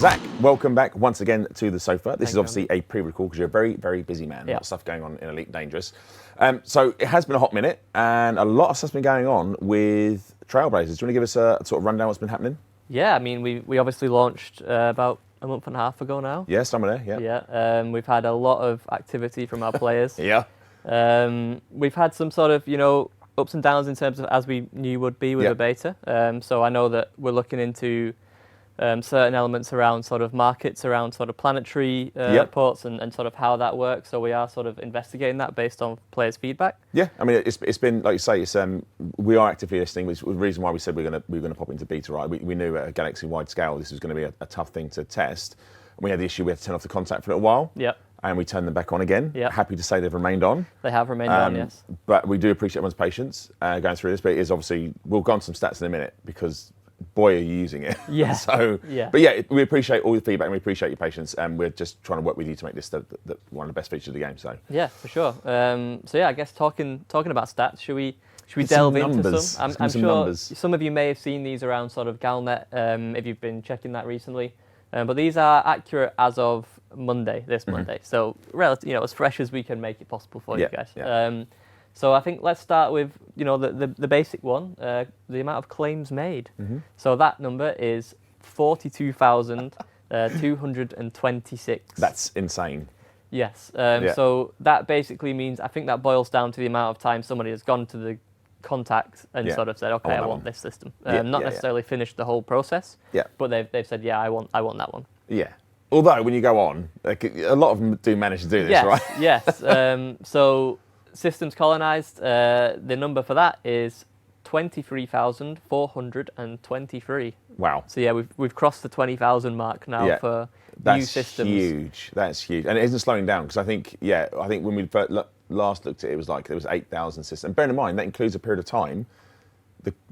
Zach, welcome back once again to the sofa. This is obviously a pre-record because you're a very, very busy man. A lot of stuff going on in Elite Dangerous. So it has been a hot minute and a lot of stuff's been going on with Trailblazers. Do you want to give us a sort of rundown what's been happening? Yeah, I mean, we obviously launched about a month and a half ago now. Yeah, somewhere there, yeah. Yeah, we've had a lot of activity from our players. Yeah. We've had some sort of, ups and downs in terms of as we knew would be with the beta. So I know that we're looking into certain elements around sort of markets, around sort of planetary ports and sort of how that works. So we are sort of investigating that based on players' feedback. Yeah, I mean, it's been, like you say, it's we are actively listening, which was the reason why we said we were going to pop into beta, right? We knew at a galaxy-wide scale this was going to be a tough thing to test. We had the issue we had to turn off the contact for a little while. Yep. And we turned them back on again. Yep. Happy to say they've remained on. They have remained on, yes. But we do appreciate everyone's patience going through this. But it is obviously, we'll go on some stats in a minute because boy, are you using it. Yeah. But yeah, we appreciate all the feedback and we appreciate your patience. And we're just trying to work with you to make this the one of the best features of the game. So yeah, for sure. So yeah, I guess talking about stats, should we delve into some? I'm sure numbers. Some of you may have seen these around sort of Galnet if you've been checking that recently. But these are accurate as of Monday, this Monday. So relatively, as fresh as we can make it possible for you guys. Yeah. So I think let's start with the basic one, the amount of claims made. So that number is 42,226. That's insane. Yes. So that basically means, I think that boils down to the amount of time somebody has gone to the contact and sort of said, okay, I want this system. Not necessarily finished the whole process, but they've said, yeah, I want that one. Yeah. Although when you go on, a lot of them do manage to do this, right? Yes. So systems colonized, the number for that is 23,423. Wow. So yeah, we've crossed the 20,000 mark now for new systems. That's huge. And it isn't slowing down because I think when we last looked at it, it was like there was 8,000 systems. And bear in mind, that includes a period of time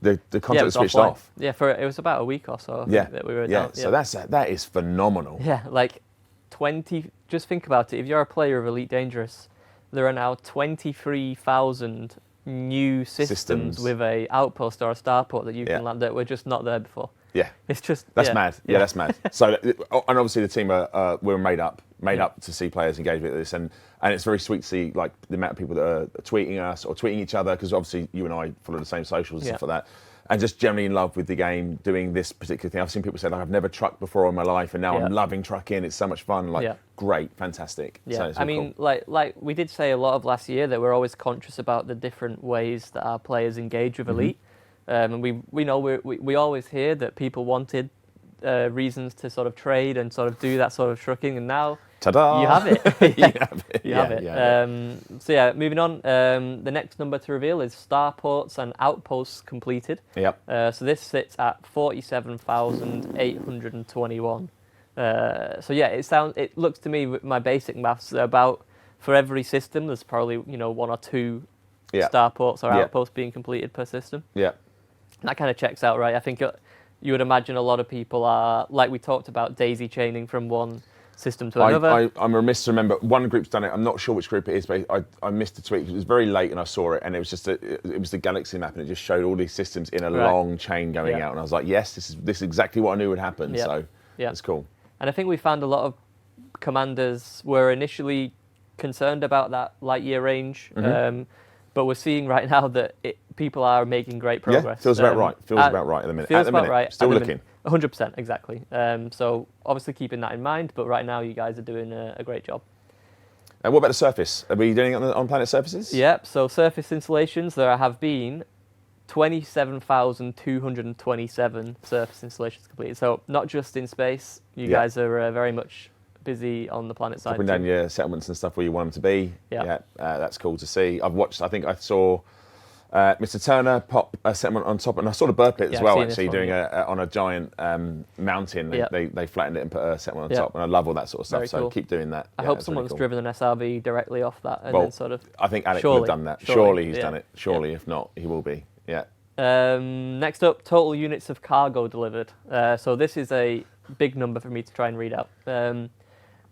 the contact was switched off. Yeah, it was about a week or so. That we were down. So that is phenomenal. Yeah, like 20. Just think about it. If you're a player of Elite Dangerous, there are now 23,000 new systems with a outpost or a starport that you can land that were just not there before. Yeah, it's just that's mad. Yeah, that's mad. So, and obviously the team we're made up to see players engage with this, and it's very sweet to see like the amount of people that are tweeting us or tweeting each other, because obviously you and I follow the same socials and stuff like that, and just generally in love with the game, doing this particular thing. I've seen people say, like, I've never trucked before in my life, and now I'm loving trucking. It's so much fun. Like, great, fantastic. Yeah, So I mean, cool. like we did say a lot of last year that we're always conscious about the different ways that our players engage with Elite. And we know we always hear that people wanted reasons to sort of trade and sort of do that sort of trucking, and now ta-da! You have it. You have it. Yeah. So yeah, moving on. The next number to reveal is starports and outposts completed. Yep. So this sits at 47,821. So yeah, it looks to me with my basic maths about for every system there's probably one or two starports or outposts being completed per system. Yeah. That kind of checks out, right? I think you would imagine a lot of people are, like we talked about, daisy chaining from one system to another. I'm remiss to remember, one group's done it, I'm not sure which group it is, but I missed a tweet because it was very late and I saw it, and it was just it was the galaxy map, and it just showed all these systems in a long chain going out, and I was like, yes, this is exactly what I knew would happen, so it's cool. And I think we found a lot of commanders were initially concerned about that light year range, but we're seeing right now that people are making great progress. Yeah, feels about right. Feels about right at the minute. Feels about right. Still looking. 100%, exactly. So obviously keeping that in mind, but right now you guys are doing a great job. And what about the surface? Are we doing it on planet surfaces? Yep. So surface installations, there have been 27,227 surface installations completed. So not just in space. You guys are very much busy on the planet side. Dropping down your settlements and stuff where you want them to be. Yeah, that's cool to see. I think I saw Mr. Turner pop a settlement on top, and I saw the bird pit as well, actually, doing on a giant mountain. They flattened it and put a settlement on top, and I love all that sort of stuff, so keep doing that. I hope someone's driven an SRV directly off that and then sort of... I think Alec would have done that. Surely he's done it. Surely, if not, he will be. Yeah. Next up, total units of cargo delivered. So this is a big number for me to try and read out.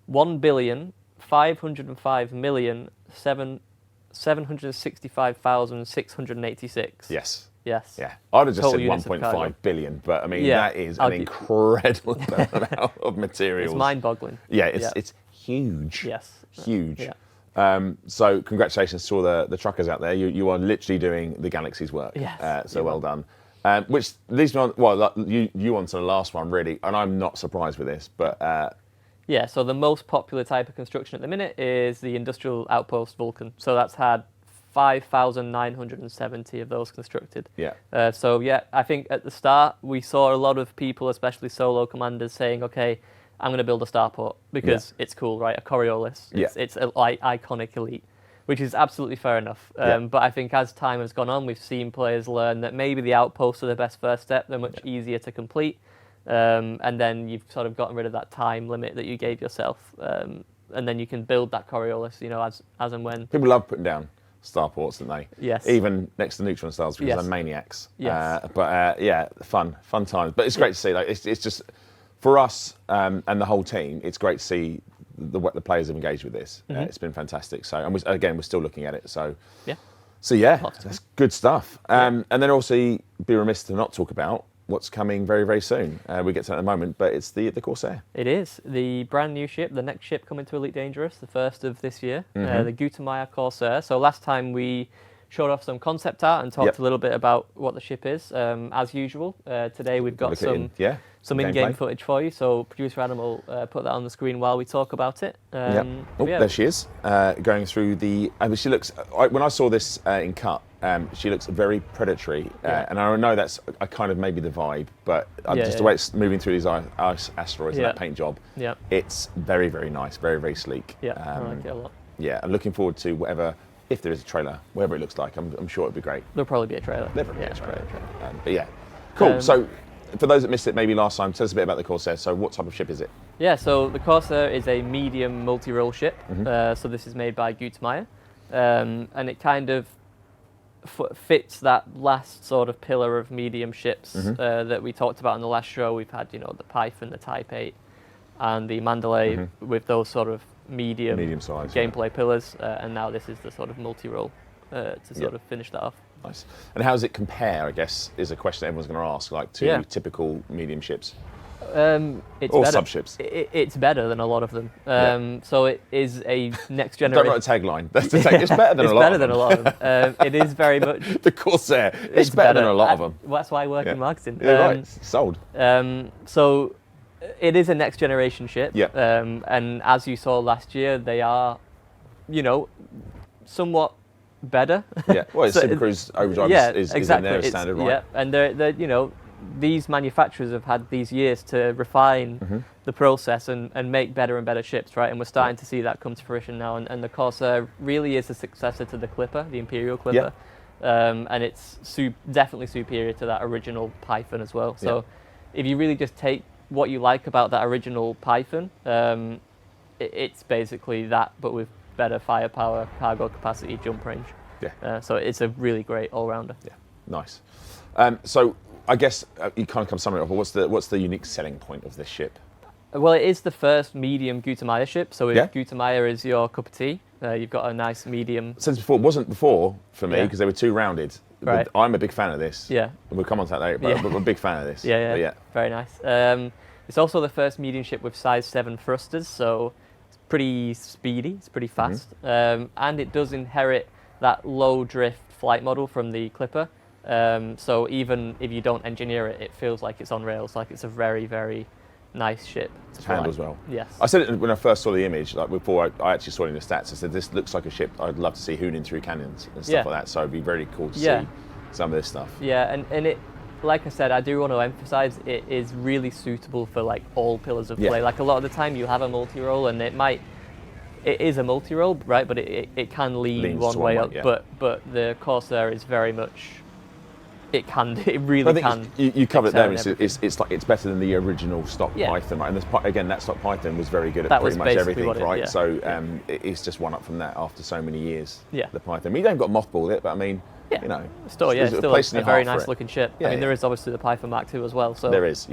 1,505,765,686. Yes. Yes. Yeah, I'd have just Total said units of 1.5 cargo. billion, but I mean Yeah, that is I'll an gi- incredible amount of materials. It's mind-boggling. Yeah, it's huge. Yes. Huge. Yeah. So congratulations to all the truckers out there. You are literally doing the galaxy's work. Yes, So you well are. done. Which these one, well, like, you on to the last one really, and I'm not surprised with this, but Yeah, so the most popular type of construction at the minute is the industrial outpost Vulcan. So that's had 5,970 of those constructed. yeah, So yeah, I think at the start we saw a lot of people, especially solo commanders, saying, "Okay, I'm going to build a starport because it's cool, right? A Coriolis. It's a, like iconic elite," which is absolutely fair enough. But I think as time has gone on, we've seen players learn that maybe the outposts are the best first step. They're much easier to complete, and then you've sort of gotten rid of that time limit that you gave yourself, and then you can build that Coriolis, as and when. people love putting down starports, don't they? Yes. Even next to neutron stars because Yes. they're maniacs. Yes. Yeah, fun times. But it's great to see. Like it's just for us and the whole team. It's great to see the players have engaged with this. It's been fantastic. So and we're still looking at it. So Yeah. yeah, that's good stuff. And then also be remiss to not talk about what's coming very, very soon. We get to that in a moment, but it's the Corsair. It is the brand new ship, the next ship coming to Elite Dangerous, the first of this year, the Gutamaya Corsair. So last time we showed off some concept art and talked a little bit about what the ship is. As usual, today we've got some in-game gameplay. footage for you. So producer Adam will put that on the screen while we talk about it. There she is, going through the. She looks. When I saw this in cut, she looks very predatory, and I know that's kind of maybe the vibe, but just the way it's moving through these ice asteroids and that paint job, it's very, very nice, very, very sleek. Yeah, I like it a lot. Yeah, I'm looking forward to whatever. If there is a trailer, whatever it looks like, I'm sure it'd be great. There'll probably be a trailer. There'll probably be a trailer. But yeah, cool. So, for those that missed it maybe last time, tell us a bit about the Corsair. So, what type of ship is it? Yeah, so the Corsair is a medium multi-role ship. So this is made by Gutamaya, and it kind of fits that last sort of pillar of medium ships that we talked about in the last show. We've had, the Python, the Type 8, and the Mandalay with those sort of medium size gameplay pillars, and now this is the sort of multi-role to sort of finish that off. Nice. And how does it compare, I guess, is a question everyone's going to ask, like to typical medium ships? It's or better. subships. It's better than a lot of them. So it is a next Don't generation. write a tagline. That's the tag. It's better than It's a lot better of than them. a lot of them. It is very much. The Corsair. It's better than a lot of them. That's why I work in marketing. Yeah, right. Sold. So it is a next generation ship. Yeah. And as you saw last year, they are, somewhat better. Yeah. Well, So Super Cruise Overdrive is in there as standard, right? Yeah, and they're these manufacturers have had these years to refine the process and make better and better ships, right? And we're starting to see that come to fruition now. And the Corsair really is a successor to the Clipper, the Imperial Clipper. And it's definitely superior to that original Python as well. So if you really just take what you like about that original Python, it's basically that, but with better firepower, cargo capacity, jump range. Yeah. So it's a really great all-rounder. Yeah. Nice. So I guess you kind of come summing it up. But what's the unique selling point of this ship? Well, it is the first medium Gutamaya ship. So if Yeah. Gutamaya is your cup of tea, you've got a nice medium. Since before, it wasn't before for me because they were too rounded. Right. But I'm a big fan of this. Yeah. We'll come on to that later, but I'm a big fan of this. Yeah. But Very nice. It's also the first medium ship with size 7 thrusters, so it's pretty speedy, it's pretty fast, and it does inherit that low drift flight model from the Clipper. So even if you don't engineer it, it feels like it's on rails, like it's a very, very nice ship to fly. handle as well. Yes. I said it when I first saw the image, like before I actually saw it in the stats. I said this looks like a ship I'd love to see hooning through canyons and stuff like that. So it'd be very cool to see some of this stuff. Yeah, and it, like I said, I do want to emphasize it is really suitable for like all pillars of play. Like a lot of the time you have a multi-role and it is a multi-role, right? But it can lean one way up. But the Corsair is very much. It really can. You covered it there. It's like it's better than the original stock Python, right? And again, that stock Python was very good at pretty much everything, right? So it's just one up from that after so many years. Yeah. The Python. I mean, you haven't got mothballed it, but I mean, you know, still there's still a very nice looking ship. I mean, there is obviously the Python Mark II as well. So there is,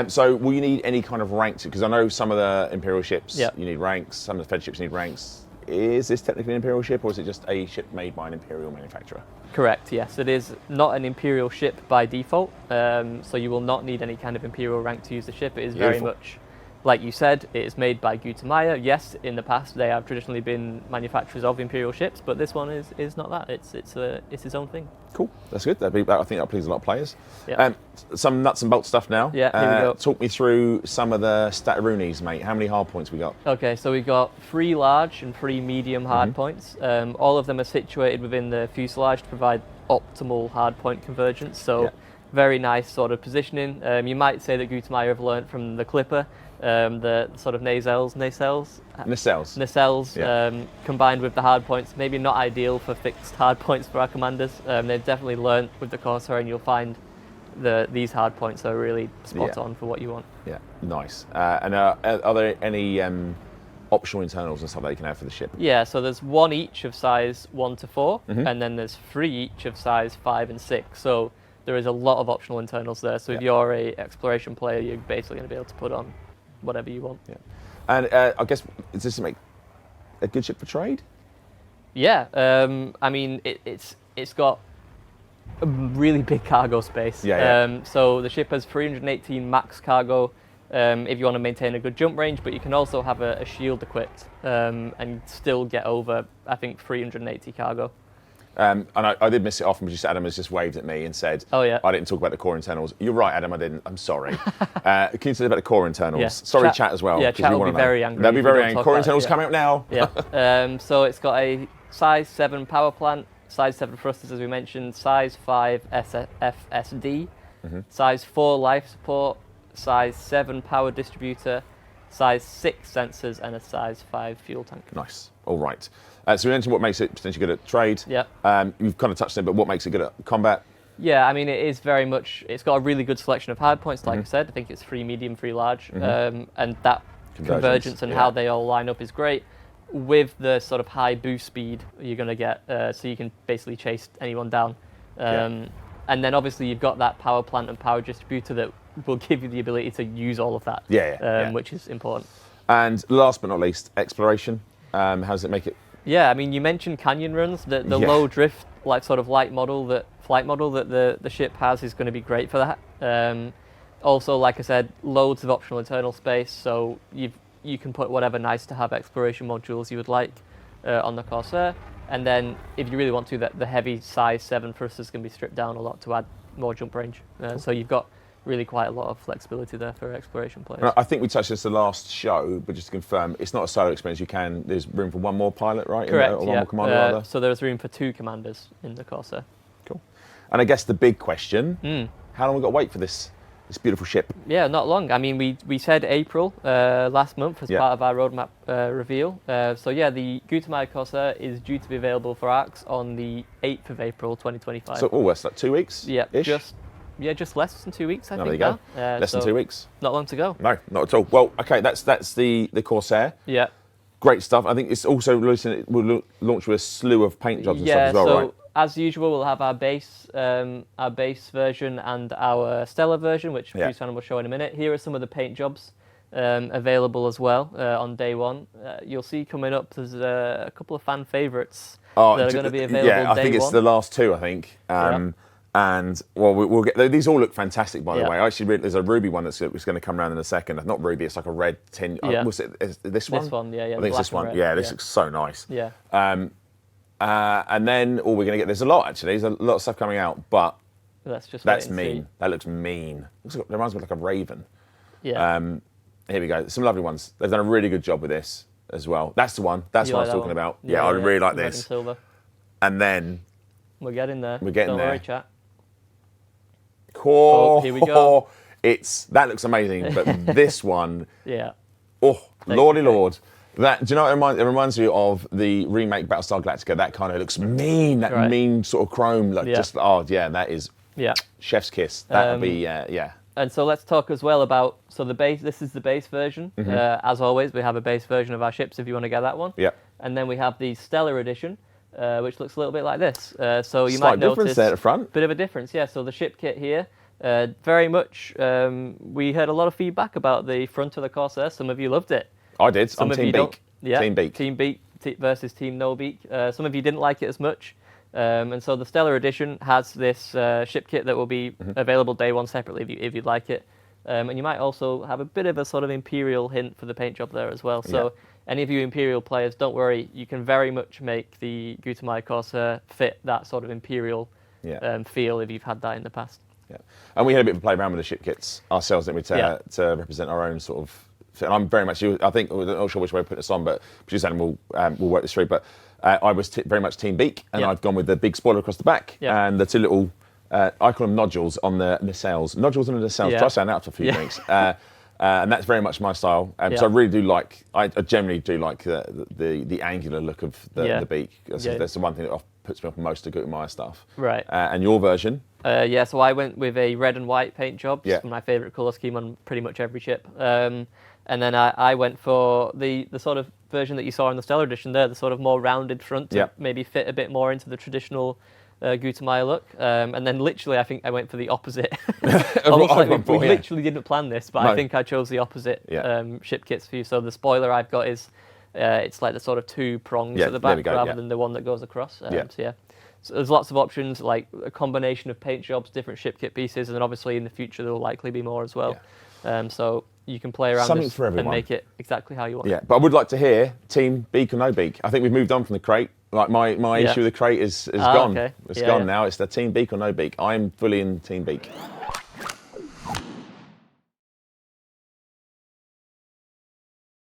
so will you need any kind of ranks? Because I know some of the Imperial ships you need ranks, some of the Fed ships need ranks. is this technically an Imperial ship, or is it just a ship made by an Imperial manufacturer? Correct, yes. It is not an Imperial ship by default, so you will not need any kind of Imperial rank to use the ship. It is very much, like you said, it is made by Gutamaya. Yes, in the past they have traditionally been manufacturers of Imperial ships, but this one is not that. It's its own thing. Cool, that's good. I think that pleases a lot of players. Yeah. Some nuts and bolts stuff now. Yeah, here we go. Talk me through some of the Stataroonies, mate. How many hard points we got? Okay, so we got 3 large and 3 medium hard points. All of them are situated within the fuselage to provide optimal hard point convergence. So very nice sort of positioning. You might say that Gutamaya have learnt from the Clipper. The sort of nacelles combined with the hard points, maybe not ideal for fixed hard points for our commanders. They've definitely learnt with the Corsair, and you'll find these hard points are really spot on for what you want. Yeah, nice. And are there any optional internals and stuff that you can have for the ship? Yeah, so there's 1 each of size 1 to 4, and then there's 3 each of size 5 and 6. So there is a lot of optional internals there. So if you're a exploration player, you're basically going to be able to put on whatever you want. Yeah. And I guess, does this make a good ship for trade? Yeah, I mean, it's got a really big cargo space. So the ship has 318 max cargo if you want to maintain a good jump range, but you can also have a shield equipped and still get over, I think, 380 cargo. And I did miss it off, and just Adam has just waved at me and said, "Oh yeah, I didn't talk about the core internals." You're right, Adam. I didn't. I'm sorry. Can you say about the core internals? Yeah. Sorry, chat as well. Yeah, chat will be very angry. They'll be very angry. Core internals coming up now. Yeah. So it's got a size 7 power plant, size 7 thrusters, as we mentioned, size 5 FSD, size 4 life support, size 7 power distributor, size 6 sensors, and a size 5 fuel tank. Nice. All right. So we mentioned what makes it potentially good at trade. Yeah. You've kind of touched on it, but what makes it good at combat? Yeah, I mean, it is very much, it's got a really good selection of hard points, like I said. I think it's 3 medium, 3 large. And that convergence and how they all line up is great. With the sort of high boost speed you're going to get, so you can basically chase anyone down. And then obviously you've got that power plant and power distributor that will give you the ability to use all of that, which is important. And last but not least, exploration. How does it make it? Yeah, I mean, you mentioned canyon runs. The low drift, sort of flight model that the ship has is going to be great for that. Also, like I said, loads of optional internal space, so you can put whatever nice to have exploration modules you would like on the Corsair. And then, if you really want to, the heavy size 7 thrusters can be stripped down a lot to add more jump range. So you've got really quite a lot of flexibility there for exploration players. And I think we touched this the last show, but just to confirm, it's not a solo experience. There's room for 1 more pilot, right? Correct. Or 1 more commander, rather. So there's room for 2 commanders in the Corsair. Cool. And I guess the big question: how long have we got to wait for this beautiful ship? Yeah, not long. I mean, we said April last month as part of our roadmap reveal. So yeah, the Gutamaya Corsair is due to be available for ARX on the 8th of April 2025. So that's like 2 weeks. Yeah, just less than 2 weeks. I think. There you go. Less than 2 weeks. Not long to go. No, not at all. Well, okay, that's the Corsair. Yeah. Great stuff. I think it's also we'll launch with a slew of paint jobs and stuff as well, right? As usual, we'll have our base version and our Stellar version, which Bruce will show in a minute. Here are some of the paint jobs available as well on day 1. You'll see coming up there's a couple of fan favourites that are going to be available. Yeah, I think it's the last 2. I think. And well, we'll get these. All look fantastic, by the way. Actually, there's a ruby one that's going to come around in a second. Not ruby, it's like a red tin. Was it this one? This one, yeah. I think it's this one. Yeah, this looks so nice. Yeah. And then we're going to get. There's a lot actually. There's a lot of stuff coming out, but that's mean. That looks mean. It reminds me of like a raven. Yeah. Here we go. Some lovely ones. They've done a really good job with this as well. That's the one. That's what I was talking about. Yeah, I really like this. Red and silver. And then we're getting there. Don't worry, chat. Here we go. That looks amazing, but this one, oh lordy lord, that do you know what it reminds me of the remake Battlestar Galactica? That kind of looks mean, mean sort of chrome, that is chef's kiss. That would be And so let's talk as well about the base. This is the base version. As always, we have a base version of our ships if you want to get that one. Yeah. And then we have the Stellar Edition. Which looks a little bit like this. So you Slight might notice difference there at the front. Bit of a difference, yeah. So the ship kit here, very much. We heard a lot of feedback about the front of the Corsair. Some of you loved it. I did. Some I'm of Team you don't. Beak. Yeah. Team Beak. Team Beak. versus Team No Beak. Some of you didn't like it as much. And so the Stellar Edition has this ship kit that will be available day one separately if you'd like it. And you might also have a bit of a sort of Imperial hint for the paint job there as well. So any of you Imperial players, don't worry, you can very much make the Gutamaya Corsair fit that sort of Imperial feel if you've had that in the past. Yeah, and we had a bit of a play around with the ship kits ourselves, didn't we, to represent our own sort of fit. And I'm very much, I think, I'm not sure which way to put this on, but producer Adam will work this through. But I was very much Team Beak, and I've gone with the big spoiler across the back and the two little, I call them nodules on the nacelles. Nodules on the nacelles. Try saying that after a few drinks. And that's very much my style. So I really do like, I generally do like the angular look of the beak. That's the one thing that puts me off most of Gutamaya stuff. Right. And your version? So I went with a red and white paint job. It's my favourite colour scheme on pretty much every ship. And then I went for the sort of version that you saw in the Stellar Edition there, the sort of more rounded front to maybe fit a bit more into the traditional Gutamaya look. And then literally I think I went for the opposite. Almost like we literally didn't plan this, but I think I chose the opposite ship kits for you. So the spoiler I've got is, it's like the sort of two prongs at the back rather than the one that goes across. So there's lots of options, like a combination of paint jobs, different ship kit pieces, and then obviously in the future there will likely be more as well. So you can play around this for everyone. and make it exactly how you want. Yeah, but I would like to hear Team Beak or No Beak. I think we've moved on from the crate. Like my issue with the crate is gone. Okay. It's gone now. It's the Team Beak or No Beak. I'm fully in Team Beak.